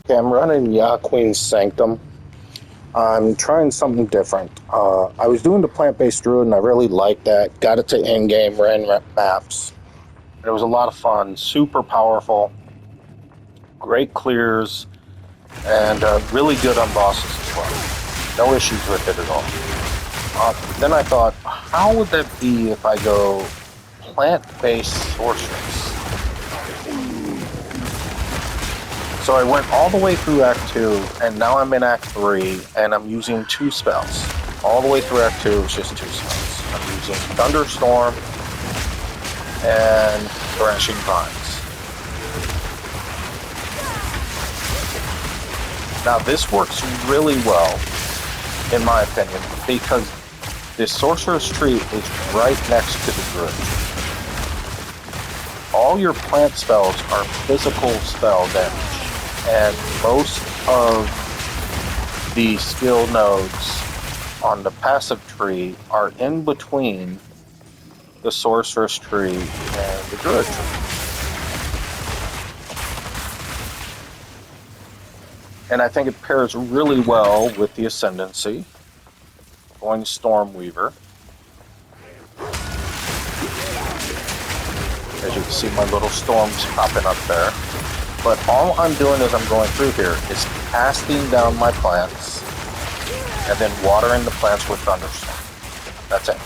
Okay, I'm running Queen's Sanctum. I'm trying something different. I was doing the plant-based druid, and I really liked that. Got it to in-game, ran maps. It was a lot of fun, super powerful, great clears, and really good on bosses as well. No issues with it at all. Then I thought, how would that be if I go plant-based sorceress? So I went all the way through Act 2, and now I'm in Act 3, and I'm using 2 spells. All the way through Act 2, it's just 2 spells. I'm using Thunderstorm and Thrashing Vines. Now this works really well, in my opinion, because this Sorceress tree is right next to the Druid. All your plant spells are physical spell damage. And most of the skill nodes on the passive tree are in between the Sorceress tree and the Druid tree. And I think it pairs really well with the Ascendancy, going Stormweaver. As you can see, my little storms popping up there. But all I'm doing as I'm going through here is casting down my plants and then watering the plants with Thunderstorm. That's it.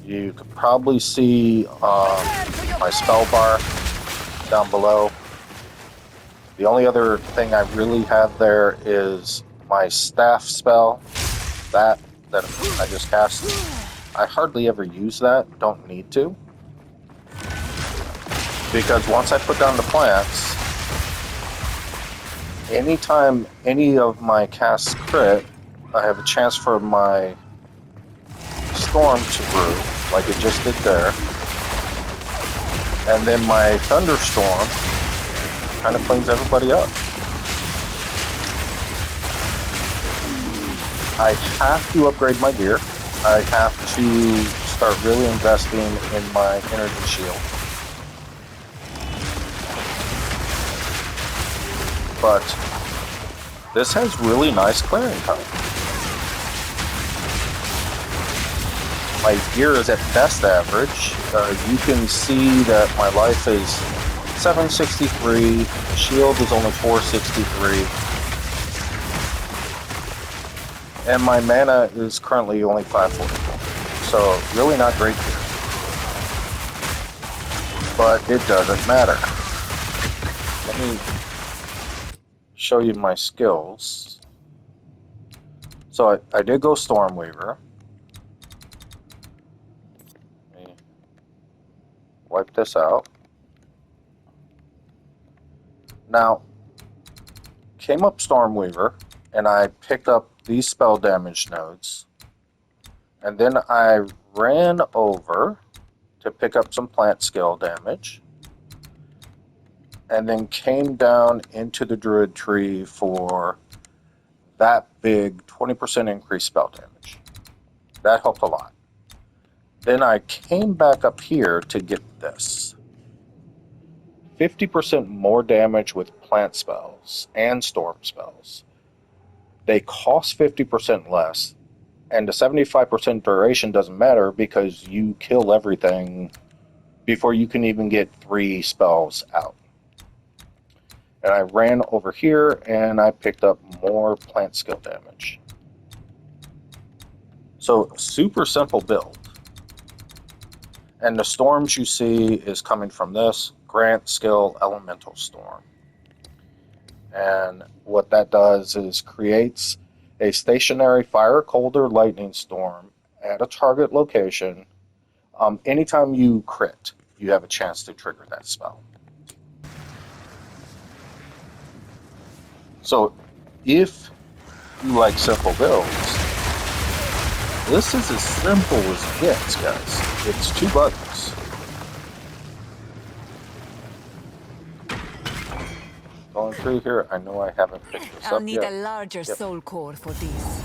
You could probably see my spell bar down below. The only other thing I really have there is my staff spell, that I just cast. I hardly ever use that, don't need to. Because once I put down the plants, anytime any of my casts crit, I have a chance for my storm to brew, like it just did there. And then my thunderstorm kind of cleans everybody up. I have to upgrade my gear. I have to start really investing in my energy shield. But this has really nice clearing time. My gear is at best average. You can see that my life is 763, shield is only 463, and my mana is currently only 544. So really not great gear. But it doesn't matter. Let me show you my skills. So I did go Stormweaver. Let me wipe this out. Now, came up Stormweaver, and I picked up these spell damage nodes, and then I ran over to pick up some plant skill damage, and then came down into the Druid tree for that big 20% increased spell damage. That helped a lot. Then I came back up here to get this. 50% more damage with plant spells and storm spells. They cost 50% less, and the 75% duration doesn't matter because you kill everything before you can even get 3 spells out. And I ran over here and I picked up more plant skill damage. So super simple build. And the storms you see is coming from this Grant skill Elemental Storm. And what that does is creates a stationary fire, cold, or lightning storm at a target location. Anytime you crit, you have a chance to trigger that spell. So if you like simple builds, this is as simple as it gets, guys. It's 2 buttons. Going through here, I know I haven't picked this I'll up need yet. a larger soul core for these.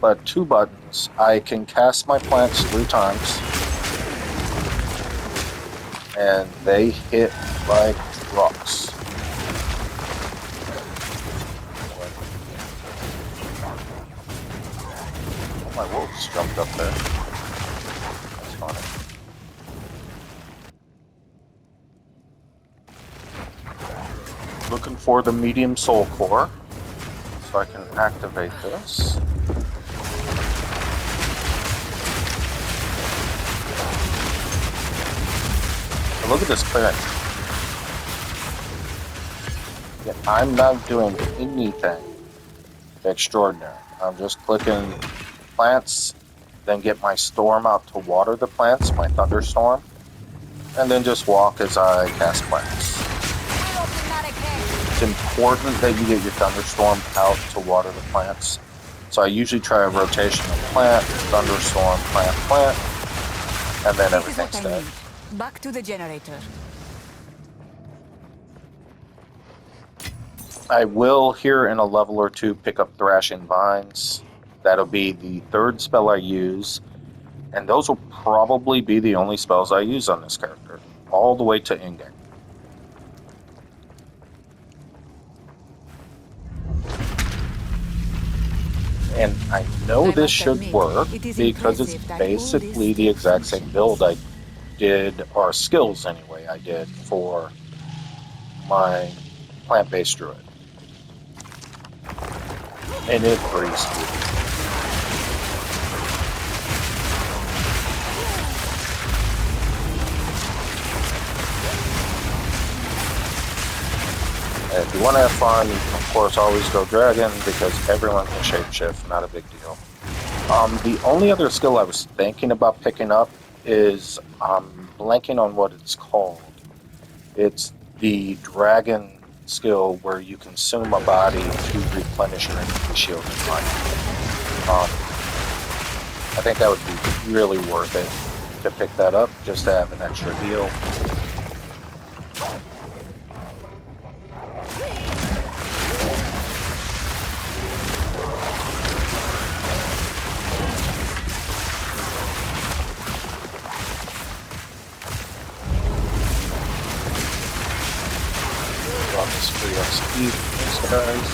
But 2 buttons. I can cast my plants 3 times, and they hit like rocks. My wolves jumped up there. That's funny. Looking for the medium soul core so I can activate this. So look at this clearing. Yeah, I'm not doing anything extraordinary. I'm just clicking plants, then get my storm out to water the plants, my thunderstorm, and then just walk as I cast plants. It's important that you get your thunderstorm out to water the plants. So I usually try a rotation of plant, thunderstorm, plant, plant, and then everything's dead. Back to the generator. I will, here in a level or two, pick up Thrashing Vines. That'll be the third spell I use, and those will probably be the only spells I use on this character, all the way to in-game. And I know this should work because it's basically the exact same build I did, or skills anyway, I did for my plant-based druid. And it breezed through. If you want to have fun, you can of course always go dragon because everyone can shapeshift, not a big deal. The only other skill I was thinking about picking up is, I'm blanking on what it's called. It's the dragon skill where you consume a body to replenish your enemy shield and life. I think that would be really worth it to pick that up, just to have an extra heal. Free XP, thanks guys.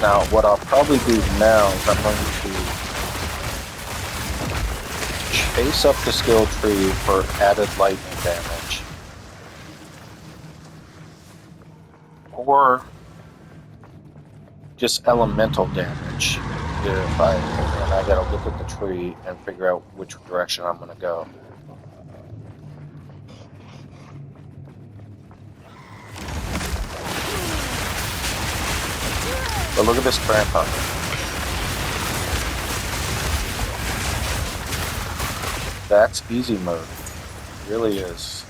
Now, what I'll probably do now is I'm going to chase up the skill tree for added lightning damage. Or just elemental damage. And I gotta look at the tree and figure out which direction I'm gonna go. But look at this grandpa. That's easy mode. It really is.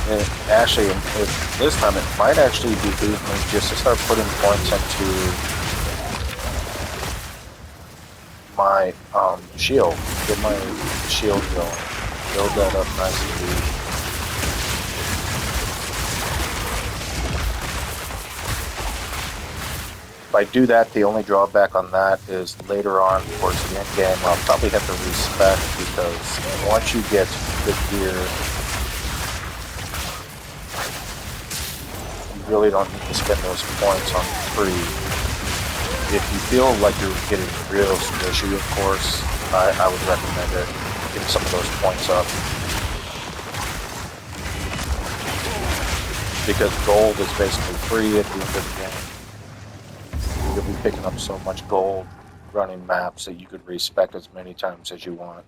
And actually, this time it might actually behoove me just to start putting points into my shield. Get my shield going. Build that up nice and deep. If I do that, the only drawback on that is later on, towards the end game, I'll probably have to respec because once you get good gear, really don't need to spend those points on free. If you feel like you're getting real squishy, of course, I would recommend it. Getting some of those points up. Because gold is basically free at the end of the game. You'll be picking up so much gold running maps that you could respec as many times as you want.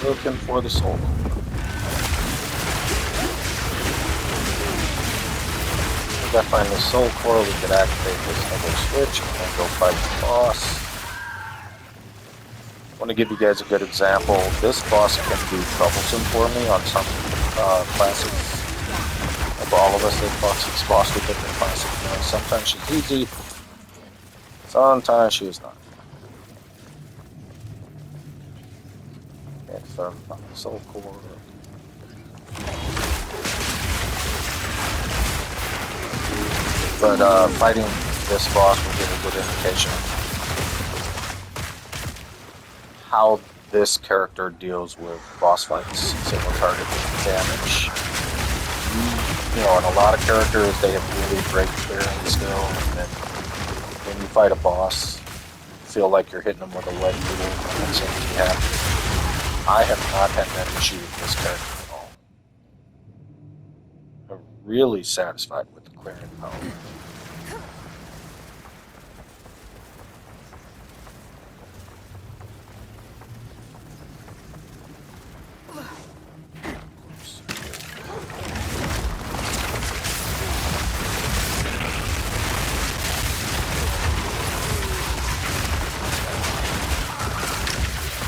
Looking for the soul. If I find the soul core, we could activate this double switch and then go fight the boss. I want to give you guys a good example. This boss can be troublesome for me on some classes. Of all of us that boss with different classes. You know, sometimes she's easy, Sometimes she is not. Okay, so soul core. But fighting this boss will give a good indication of how this character deals with boss fights, single target damage. You know, in a lot of characters, they have really great clearing skill, and then when you fight a boss, you feel like you're hitting them with a lead needle, and that's what you have. I have not had that issue with this character at all. I'm really satisfied with the clearing power.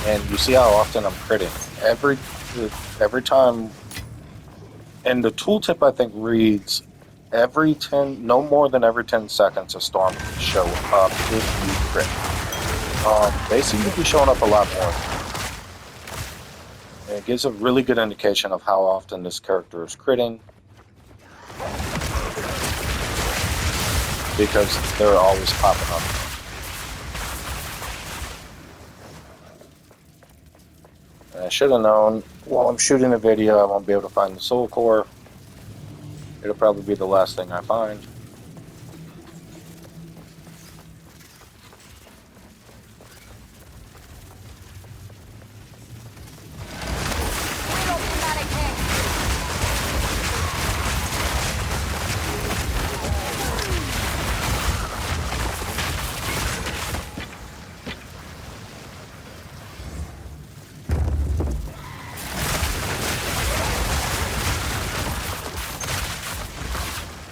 And you see how often I'm critting. Every time, and the tooltip I think reads no more than every 10 seconds a storm can show up if you crit. They seem to be showing up a lot more. And it gives a really good indication of how often this character is critting, because they're always popping up. I should have known, while I'm shooting a video, I won't be able to find the soul core. It'll probably be the last thing I find.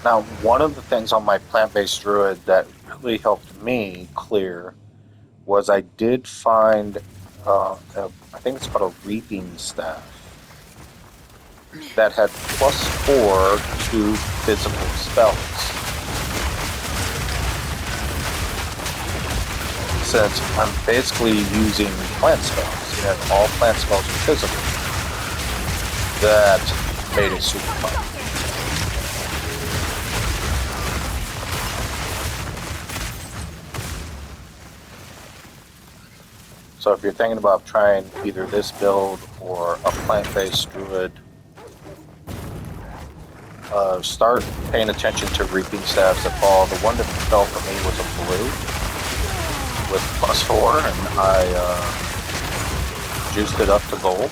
Now, one of the things on my plant-based druid that really helped me clear was I did find, I think it's called a reaping staff, that had +4 to physical spells. Since I'm basically using plant spells, and all plant spells are physical, that made it super fun. So if you're thinking about trying either this build or a plant-based druid, start paying attention to reaping staves that fall. The one that fell for me was a blue with +4, and I juiced it up to gold.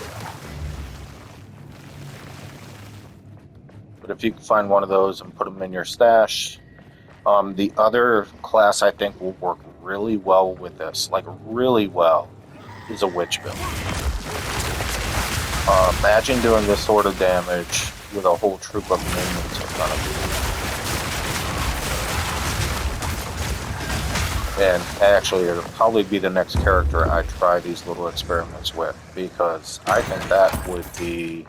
But if you can find one of those and put them in your stash, the other class I think will work really well with this, like really well, is a witch build. Imagine doing this sort of damage with a whole troop of minions in front of you. And actually, it'll probably be the next character I try these little experiments with, because I think that would be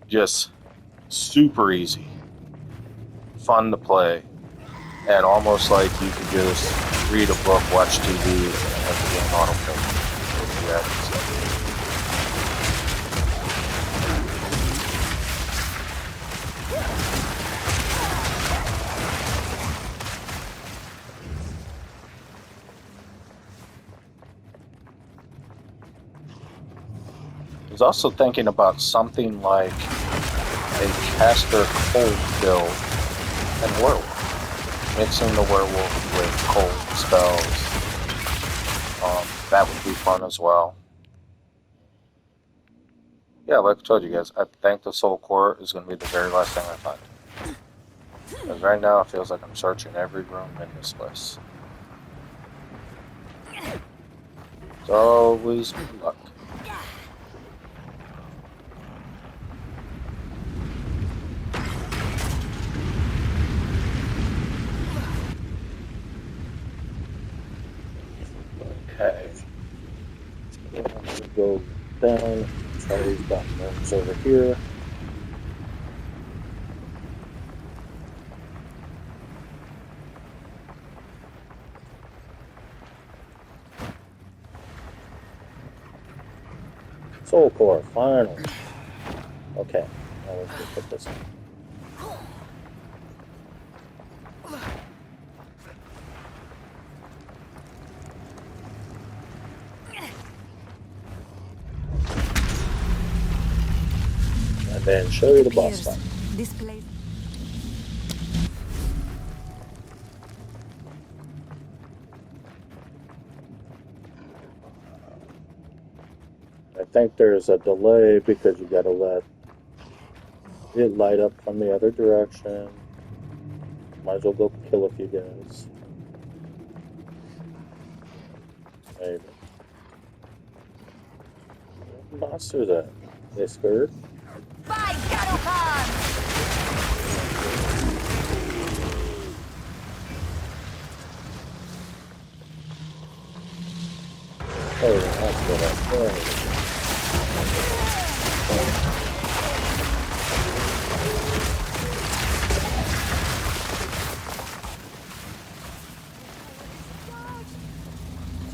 just super easy, fun to play, and almost like you could just read a book, watch TV, and have the game autoplay. I was also thinking about something like a caster cold build and werewolf. Mixing the werewolf with cold spells. That would be fun as well. Yeah, like I told you guys, I think the soul core is going to be the very last thing I find. Because right now it feels like I'm searching every room in this place. It's always good luck. Okay. I'm going to go down, try these documents over here. Soul core, finally. Okay, now let's just put this in. And then show you the boss fight. This place. I think there's a delay because you gotta let it light up from the other direction. Might as well go kill a few guys. Maybe. Where the monsters at? They scared? By Garopan! Oh, that's what I'm doing.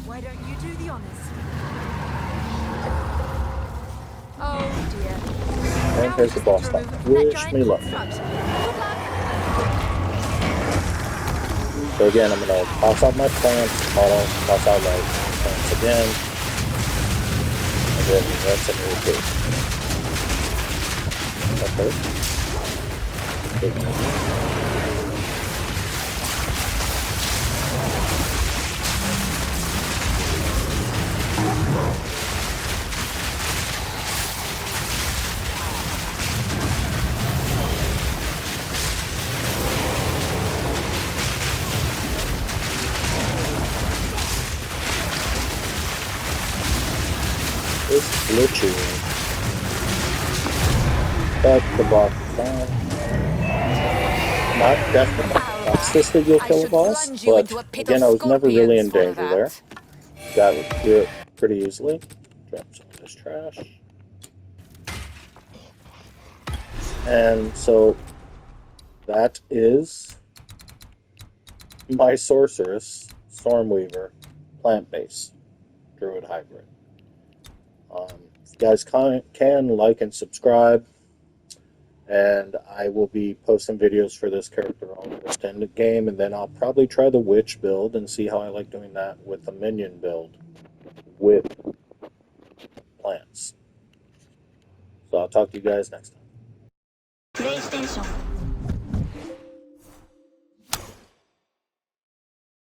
Why don't you do the honors? Oh dear. And here's the boss fight. Wish me luck. So again, I'm gonna toss out my plants, toss out my plants again, and then rinse and repeat. Okay. It's glitchy. But the boss is down. Not definitely fastest that you'll kill a boss, but again, I was never really in danger there. Got through it pretty easily. Drop some of this trash. And so that is my Sorceress, Stormweaver, plant-based Druid hybrid. If you guys can like and subscribe, and I will be posting videos for this character almost end of game, and then I'll probably try the witch build and see how I like doing that with the minion build with plants. So I'll talk to you guys next time. PlayStation